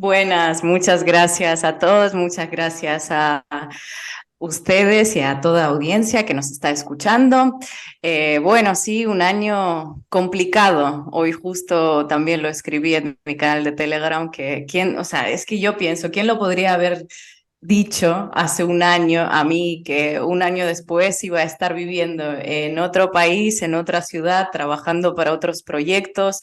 Buenas, muchas gracias a todos, muchas gracias a ustedes y a toda audiencia que nos está escuchando. Bueno, sí, un año complicado. Hoy justo también lo escribí en mi canal de Telegram, que quién, o sea, es que yo pienso, ¿quién lo podría haber dicho hace un año a mí que un año después iba a estar viviendo en otro país, en otra ciudad, trabajando para otros proyectos?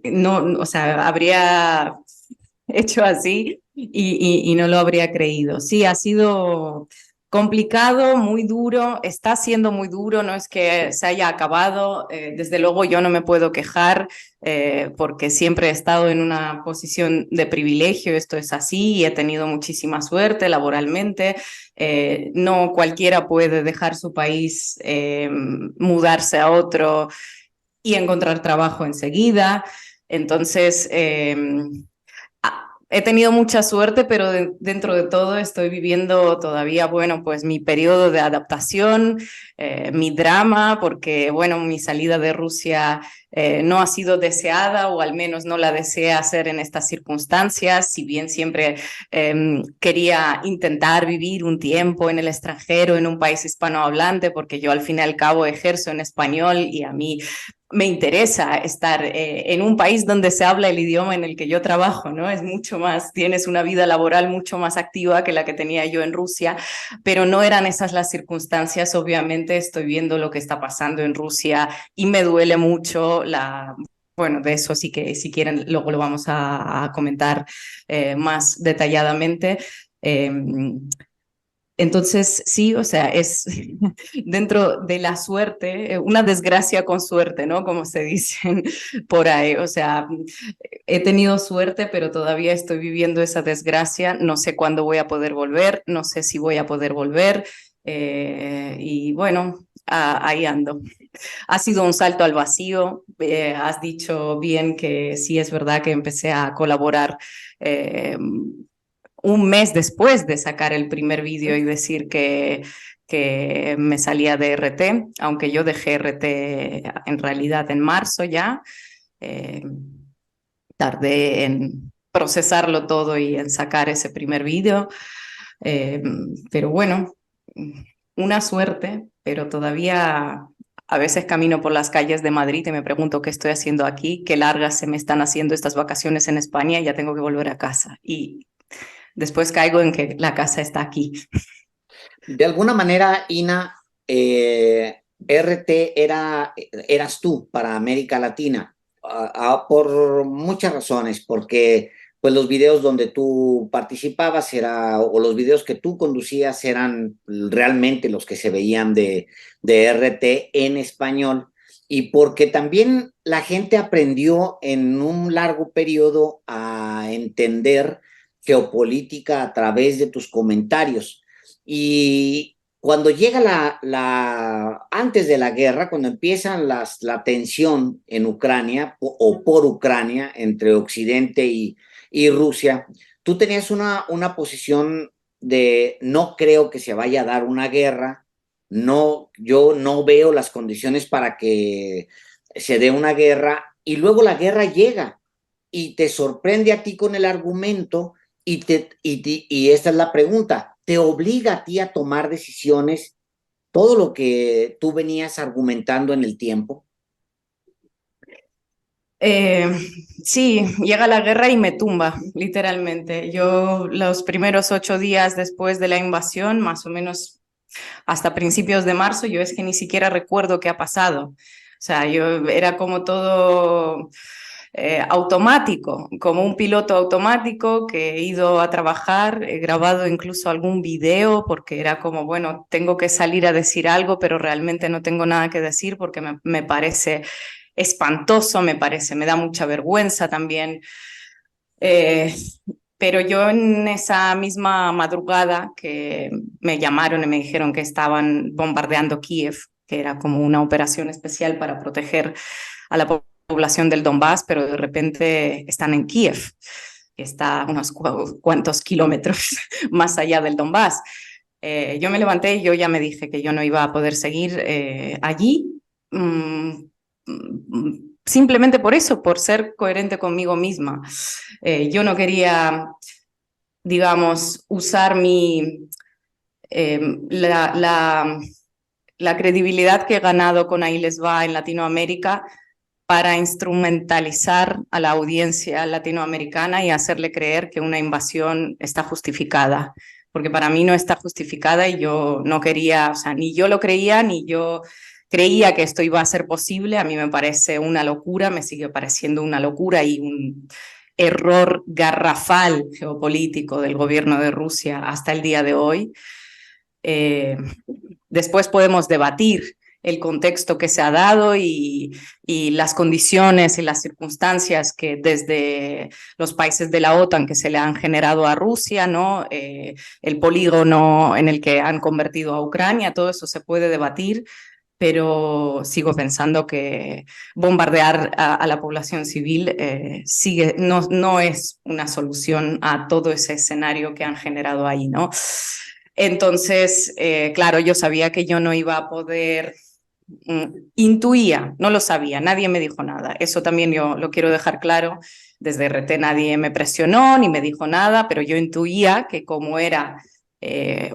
No, o sea, habría hecho así y no lo habría creído. Sí, ha sido complicado, muy duro, está siendo muy duro, no es que se haya acabado, desde luego yo no me puedo quejar porque siempre he estado en una posición de privilegio, esto es así, y he tenido muchísima suerte laboralmente, no cualquiera puede dejar su país, mudarse a otro y encontrar trabajo enseguida. Entonces, he tenido mucha suerte, pero dentro de todo estoy viviendo todavía, bueno, pues mi periodo de adaptación, mi drama, porque, bueno, mi salida de Rusia no ha sido deseada o al menos no la desea hacer en estas circunstancias, si bien siempre quería intentar vivir un tiempo en el extranjero, en un país hispanohablante, porque yo al fin y al cabo ejerzo en español y a mí me interesa estar en un país donde se habla el idioma en el que yo trabajo, ¿no? Es mucho más, tienes una vida laboral mucho más activa que la que tenía yo en Rusia, pero no eran esas las circunstancias. Obviamente estoy viendo lo que está pasando en Rusia y me duele mucho la... Bueno, de eso sí que si quieren luego lo vamos a comentar más detalladamente. Eh, entonces, sí, o sea, es dentro de la suerte, una desgracia con suerte, ¿no? Como se dicen por ahí. O sea, he tenido suerte, pero todavía estoy viviendo esa desgracia. No sé cuándo voy a poder volver, no sé si voy a poder volver. Y bueno, ahí ando. Ha sido un salto al vacío. Has dicho bien que sí es verdad que empecé a colaborar un mes después de sacar el primer vídeo y decir que me salía de RT, aunque yo dejé RT en realidad en marzo ya. Eh, Tardé en procesarlo todo y en sacar ese primer vídeo. Eh, pero bueno, una suerte, pero todavía a veces camino por las calles de Madrid y me pregunto qué estoy haciendo aquí, qué largas se me están haciendo estas vacaciones en España y ya tengo que volver a casa. Y después caigo en que la casa está aquí. De alguna manera, Ina, RT eras tú para América Latina, por muchas razones, porque pues los videos donde tú participabas o los videos que tú conducías eran realmente los que se veían de RT en español, y porque también la gente aprendió en un largo periodo a entender geopolítica a través de tus comentarios. Y cuando llega antes de la guerra, cuando empiezan la tensión en Ucrania o por Ucrania entre Occidente y Rusia, tú tenías una posición de no creo que se vaya a dar una guerra, no, yo no veo las condiciones para que se dé una guerra, y luego la guerra llega y te sorprende a ti con el argumento y esta es la pregunta, ¿te obliga a ti a tomar decisiones todo lo que tú venías argumentando en el tiempo? Eh, sí, llega la guerra y me tumba, literalmente. Yo los primeros 8 días después de la invasión, más o menos hasta principios de marzo, yo es que ni siquiera recuerdo qué ha pasado. O sea, yo era como todo automático, como un piloto automático que he ido a trabajar, he grabado incluso algún video porque era como, bueno, tengo que salir a decir algo, pero realmente no tengo nada que decir porque me parece espantoso, me parece, me da mucha vergüenza también. Eh, pero yo en esa misma madrugada que me llamaron y me dijeron que estaban bombardeando Kiev, que era como una operación especial para proteger a la población del Donbass, pero de repente están en Kiev, que está unos cuantos kilómetros más allá del Donbass. Yo me levanté y yo ya me dije que yo no iba a poder seguir allí. Mm, simplemente por eso, por ser coherente conmigo misma. Yo no quería, digamos, usar la, la, la credibilidad que he ganado con Ahí les va en Latinoamérica para instrumentalizar a la audiencia latinoamericana y hacerle creer que una invasión está justificada, porque para mí no está justificada y yo no quería, o sea, ni yo lo creía, ni yo creía que esto iba a ser posible. A mí me parece una locura, me sigue pareciendo una locura y un error garrafal geopolítico del gobierno de Rusia hasta el día de hoy. Eh, Después podemos debatir el contexto que se ha dado y las condiciones y las circunstancias que desde los países de la OTAN que se le han generado a Rusia, ¿no? El polígono en el que han convertido a Ucrania, todo eso se puede debatir, pero sigo pensando que bombardear a la población civil no es una solución a todo ese escenario que han generado ahí, ¿no? Entonces, claro, yo sabía que yo no iba a poder, intuía, no lo sabía, nadie me dijo nada. Eso también yo lo quiero dejar claro. Desde RT nadie me presionó ni me dijo nada, pero yo intuía que como era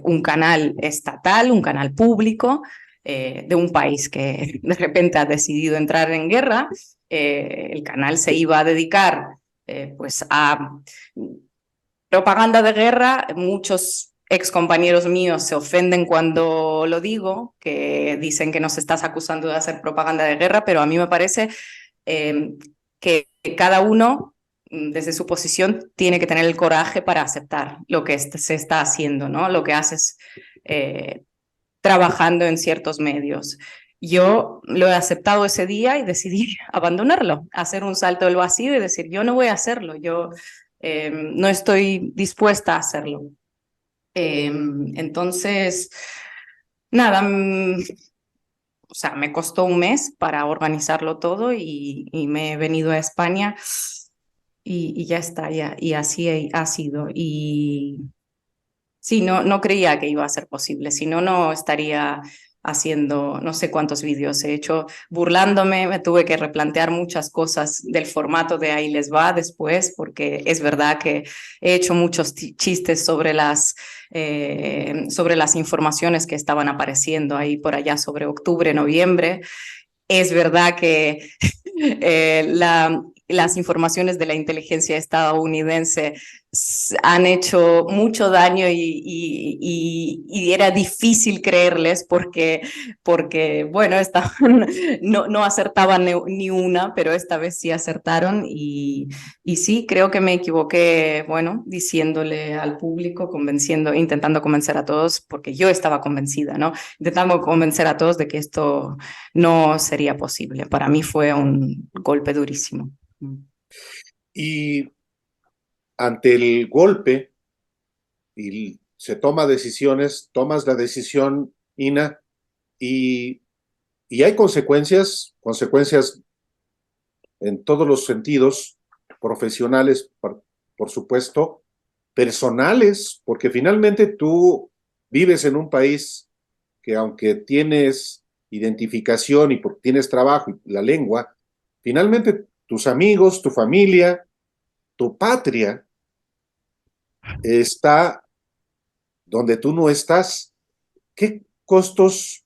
un canal estatal, un canal público, de un país que de repente ha decidido entrar en guerra, el canal se iba a dedicar pues a propaganda de guerra. Muchos excompañeros míos se ofenden cuando lo digo, que dicen que nos estás acusando de hacer propaganda de guerra, pero a mí me parece eh, que cada uno, desde su posición, tiene que tener el coraje para aceptar lo que se está haciendo, ¿no? Lo que haces trabajando en ciertos medios. Yo lo he aceptado ese día y decidí abandonarlo, hacer un salto del vacío y decir, yo no voy a hacerlo, yo no estoy dispuesta a hacerlo. Entonces, nada, o sea, me costó un mes para organizarlo todo y me he venido a España y ya está, ya, y así ha sido. Y sí, no creía que iba a ser posible, si no, no estaría haciendo no sé cuántos vídeos he hecho burlándome. Me tuve que replantear muchas cosas del formato de Ahí les va después, porque es verdad que he hecho muchos chistes sobre las informaciones que estaban apareciendo ahí por allá sobre octubre, noviembre. Es verdad que las informaciones de la inteligencia estadounidense han hecho mucho daño y era difícil creerles porque bueno, no acertaban ni una, pero esta vez sí acertaron y sí, creo que me equivoqué, bueno, diciéndole al público, intentando convencer a todos, porque yo estaba convencida, ¿no? Intentando convencer a todos de que esto no sería posible. Para mí fue un golpe durísimo. Y ante el golpe, y se toma decisiones, tomas la decisión, Ina, y, y hay consecuencias en todos los sentidos, profesionales, por supuesto, personales, porque finalmente tú vives en un país que aunque tienes identificación y porque tienes trabajo y la lengua, finalmente tus amigos, tu familia, tu patria está donde tú no estás. ¿Qué costos,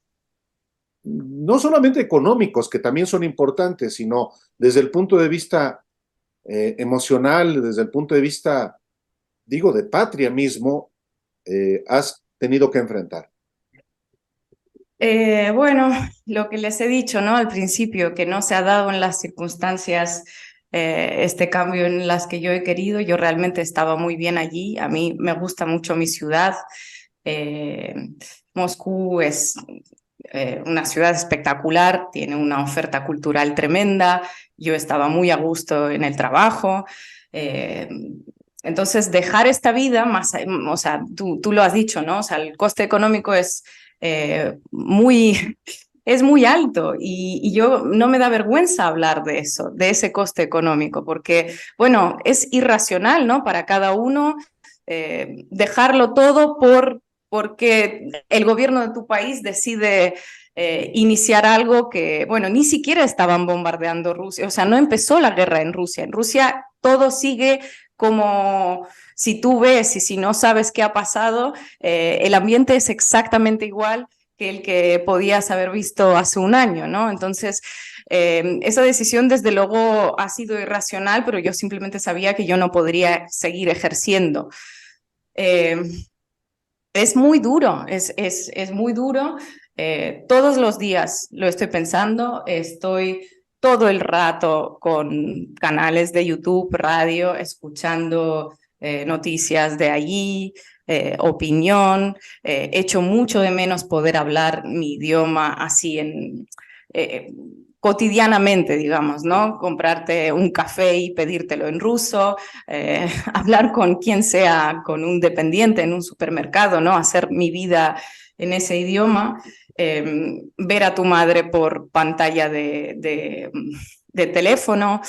no solamente económicos, que también son importantes, sino desde el punto de vista emocional, desde el punto de vista, digo, de patria mismo, has tenido que enfrentar? Bueno, lo que les he dicho, ¿no? Al principio, que no se ha dado en las circunstancias este cambio en las que yo he querido. Yo realmente estaba muy bien allí. A mí me gusta mucho mi ciudad. Eh, Moscú es una ciudad espectacular, tiene una oferta cultural tremenda. Yo estaba muy a gusto en el trabajo. Eh, entonces, dejar esta vida, o sea, tú lo has dicho, ¿no? O sea, el coste económico es eh, muy, es muy alto y yo no me da vergüenza hablar de eso, de ese coste económico, porque, bueno, es irracional, ¿no? Para cada uno dejarlo todo porque el gobierno de tu país decide iniciar algo que, bueno, ni siquiera estaban bombardeando Rusia, o sea, no empezó la guerra en Rusia. En Rusia todo sigue como si tú ves y si no sabes qué ha pasado, el ambiente es exactamente igual que el que podías haber visto hace un año, ¿no? Entonces, esa decisión desde luego ha sido irracional, pero yo simplemente sabía que yo no podría seguir ejerciendo. Es muy duro, es muy duro. Todos los días lo estoy pensando, estoy todo el rato con canales de YouTube, radio, escuchando noticias de allí, opinión. Echo mucho de menos poder hablar mi idioma así eh, cotidianamente, digamos, ¿no? Comprarte un café y pedírtelo en ruso, hablar con quien sea, con un dependiente en un supermercado, ¿no? Hacer mi vida en ese idioma, ver a tu madre por pantalla de teléfono.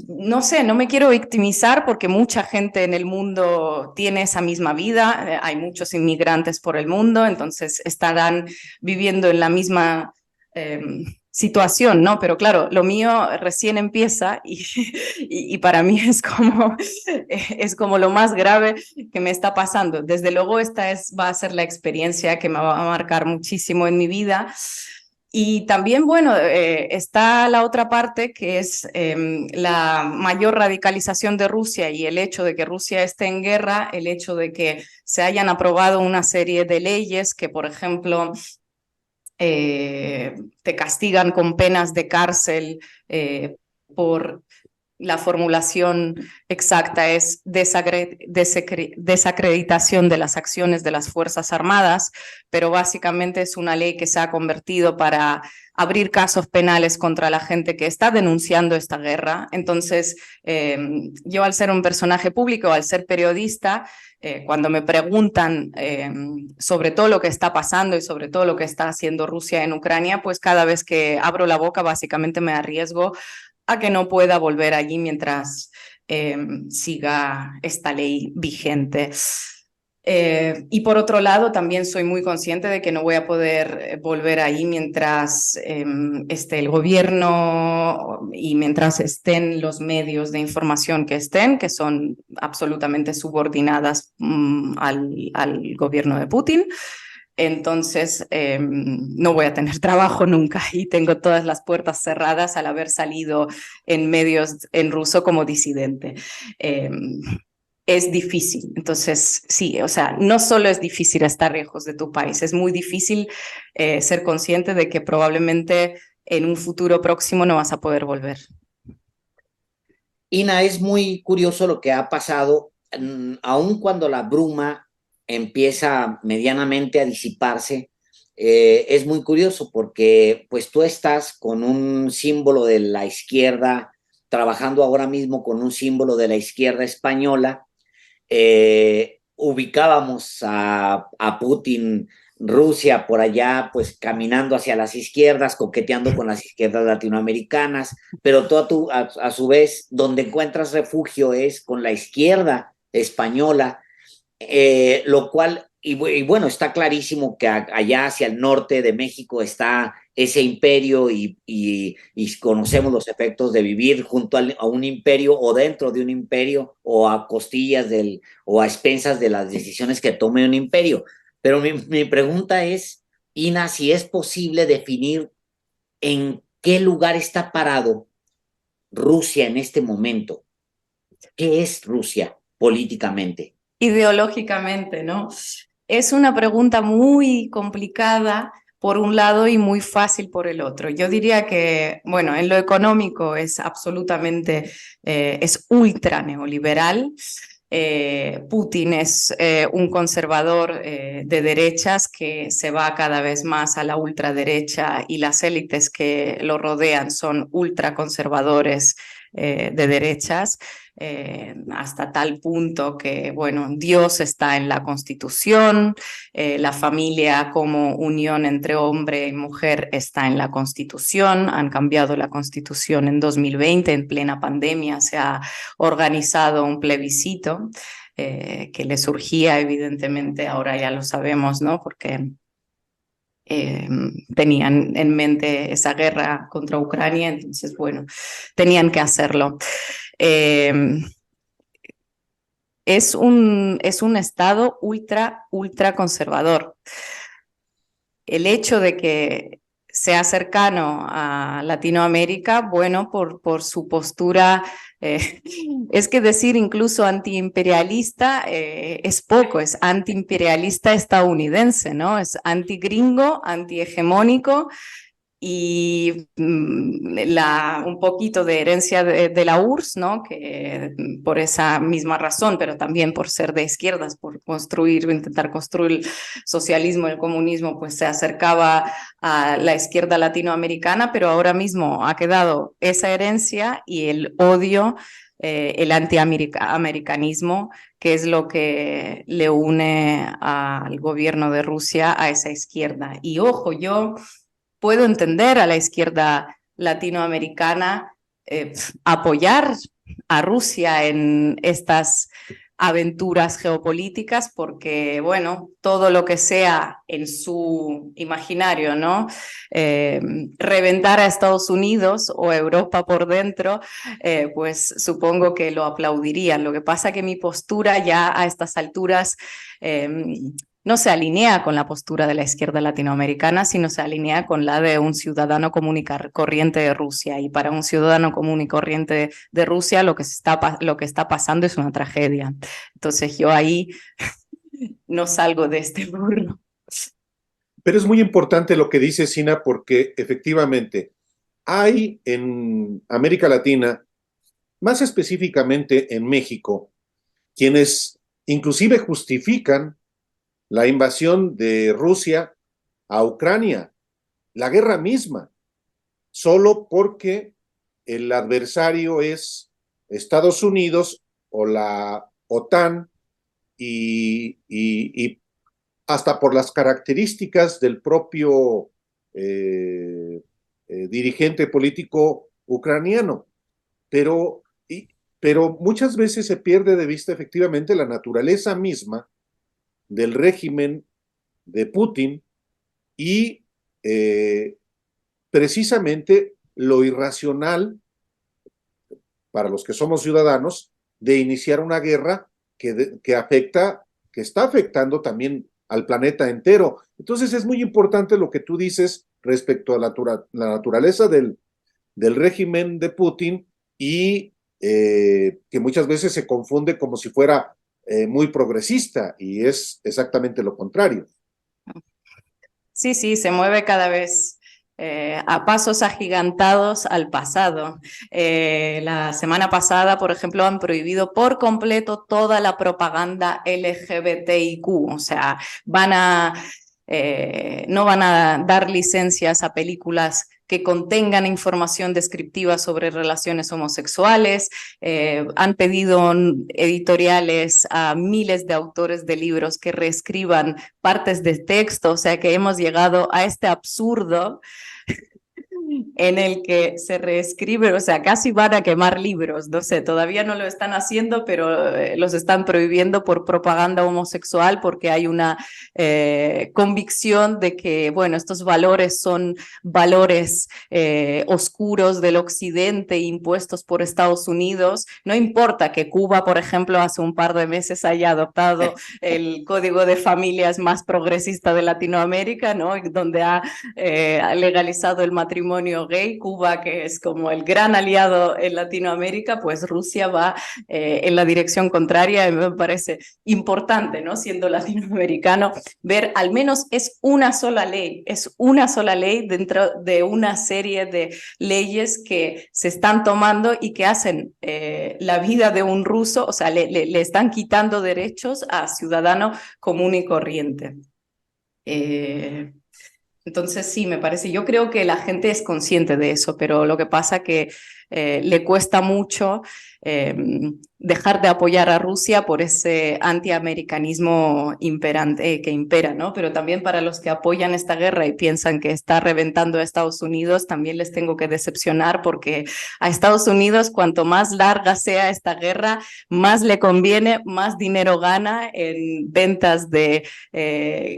No sé, no me quiero victimizar porque mucha gente en el mundo tiene esa misma vida, hay muchos inmigrantes por el mundo, entonces estarán viviendo en la misma situación, ¿no? Pero claro, lo mío recién empieza y para mí es como lo más grave que me está pasando. Desde luego va a ser la experiencia que me va a marcar muchísimo en mi vida. Y también, bueno, está la otra parte que es la mayor radicalización de Rusia y el hecho de que Rusia esté en guerra, el hecho de que se hayan aprobado una serie de leyes que, por ejemplo, te castigan con penas de cárcel por la formulación exacta es desacreditación de las acciones de las Fuerzas Armadas, pero básicamente es una ley que se ha convertido para abrir casos penales contra la gente que está denunciando esta guerra. Entonces, yo al ser un personaje público, al ser periodista, cuando me preguntan sobre todo lo que está pasando y sobre todo lo que está haciendo Rusia en Ucrania, pues cada vez que abro la boca básicamente me arriesgo a que no pueda volver allí mientras siga esta ley vigente. Y por otro lado, también soy muy consciente de que no voy a poder volver ahí mientras esté el gobierno y mientras estén los medios de información que estén, que son absolutamente subordinadas al gobierno de Putin. Entonces, no voy a tener trabajo nunca y tengo todas las puertas cerradas al haber salido en medios en ruso como disidente. Es difícil. Entonces, sí, o sea, no solo es difícil estar lejos de tu país, es muy difícil ser consciente de que probablemente en un futuro próximo no vas a poder volver. Ina, es muy curioso lo que ha pasado, aun cuando la bruma empieza medianamente a disiparse, es muy curioso porque pues tú estás con un símbolo de la izquierda, trabajando ahora mismo con un símbolo de la izquierda española. Ubicábamos a Putin, Rusia por allá, pues caminando hacia las izquierdas, coqueteando con las izquierdas latinoamericanas, pero tú a su vez, donde encuentras refugio es con la izquierda española, lo cual, y bueno, está clarísimo que allá hacia el norte de México está ese imperio y conocemos los efectos de vivir junto a un imperio o dentro de un imperio o a costillas o a expensas de las decisiones que tome un imperio. Pero mi pregunta es, Ina, si es posible definir en qué lugar está parado Rusia en este momento. ¿Qué es Rusia políticamente? Ideológicamente, ¿no? Es una pregunta muy complicada por un lado y muy fácil por el otro. Yo diría que, bueno, en lo económico es absolutamente, es ultra neoliberal. Putin es un conservador de derechas que se va cada vez más a la ultraderecha y las élites que lo rodean son ultraconservadores de derechas. Hasta tal punto que, bueno, Dios está en la Constitución, la familia como unión entre hombre y mujer está en la Constitución, han cambiado la Constitución en 2020, en plena pandemia, se ha organizado un plebiscito que le surgía, evidentemente, ahora ya lo sabemos, ¿no? Porque tenían en mente esa guerra contra Ucrania, entonces, bueno, tenían que hacerlo. Es un estado ultra conservador. El hecho de que sea cercano a Latinoamérica, bueno, por su postura, es que decir incluso antiimperialista es poco, es antiimperialista estadounidense, ¿no? Es antigringo, antihegemónico, y un poquito de herencia de la URSS, ¿no? Que por esa misma razón, pero también por ser de izquierdas, por intentar construir el socialismo, el comunismo, pues se acercaba a la izquierda latinoamericana, pero ahora mismo ha quedado esa herencia y el odio, el antiamericanismo, que es lo que le une al gobierno de Rusia a esa izquierda. Y ojo, yo puedo entender a la izquierda latinoamericana apoyar a Rusia en estas aventuras geopolíticas porque, bueno, todo lo que sea en su imaginario, ¿no? Reventar a Estados Unidos o Europa por dentro, pues supongo que lo aplaudirían. Lo que pasa que mi postura ya a estas alturas no se alinea con la postura de la izquierda latinoamericana, sino se alinea con la de un ciudadano común y corriente de Rusia. Y para un ciudadano común y corriente de Rusia, lo que está pasando es una tragedia. Entonces yo ahí no salgo de este burro. Pero es muy importante lo que dice Sina, porque efectivamente hay en América Latina, más específicamente en México, quienes inclusive justifican la invasión de Rusia a Ucrania, la guerra misma, solo porque el adversario es Estados Unidos o la OTAN y hasta por las características del propio dirigente político ucraniano. Pero, pero muchas veces se pierde de vista efectivamente la naturaleza misma del régimen de Putin y precisamente lo irracional para los que somos ciudadanos de iniciar una guerra que está afectando también al planeta entero. Entonces es muy importante lo que tú dices respecto a la naturaleza del régimen de Putin y que muchas veces se confunde como si fuera muy progresista y es exactamente lo contrario. Sí, sí, se mueve cada vez a pasos agigantados al pasado. La semana pasada, por ejemplo, han prohibido por completo toda la propaganda LGBTIQ, o sea, no van a dar licencias a películas que contengan información descriptiva sobre relaciones homosexuales, han pedido editoriales a miles de autores de libros que reescriban partes de texto, o sea que hemos llegado a este absurdo en el que se reescribe, o sea, casi van a quemar libros, no sé, todavía no lo están haciendo, pero los están prohibiendo por propaganda homosexual porque hay una convicción de que, bueno, estos valores son valores oscuros del occidente impuestos por Estados Unidos. No importa que Cuba, por ejemplo, hace un par de meses haya adoptado el código de familias más progresista de Latinoamérica, ¿no? Donde ha legalizado el matrimonio gay. Cuba, que es como el gran aliado en Latinoamérica, pues Rusia va en la dirección contraria y me parece importante, ¿no? Siendo latinoamericano, ver al menos es una sola ley dentro de una serie de leyes que se están tomando y que hacen la vida de un ruso, o sea, le están quitando derechos a ciudadano común y corriente. Entonces sí, me parece, yo creo que la gente es consciente de eso, pero lo que pasa que le cuesta mucho dejar de apoyar a Rusia por ese antiamericanismo imperante, que impera, ¿no? Pero también para los que apoyan esta guerra y piensan que está reventando a Estados Unidos, también les tengo que decepcionar, porque a Estados Unidos, cuanto más larga sea esta guerra, más le conviene, más dinero gana en ventas de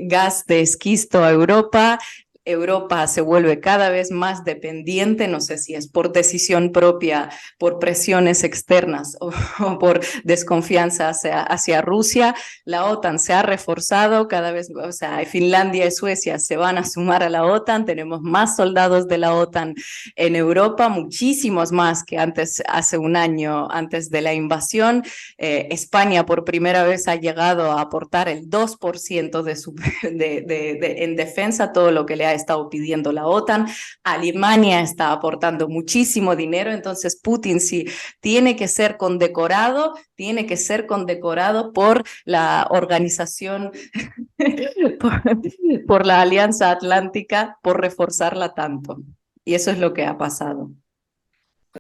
gas de esquisto a Europa. Europa se vuelve cada vez más dependiente, no sé si es por decisión propia, por presiones externas o por desconfianza hacia Rusia. La OTAN se ha reforzado cada vez, o sea, Finlandia y Suecia se van a sumar a la OTAN, tenemos más soldados de la OTAN en Europa, muchísimos más que antes, hace un año antes de la invasión. España por primera vez ha llegado a aportar el 2% en defensa, todo lo que le ha estado pidiendo la OTAN. Alemania está aportando muchísimo dinero, entonces Putin sí tiene que ser condecorado por la organización, por la Alianza Atlántica, por reforzarla tanto. Y eso es lo que ha pasado.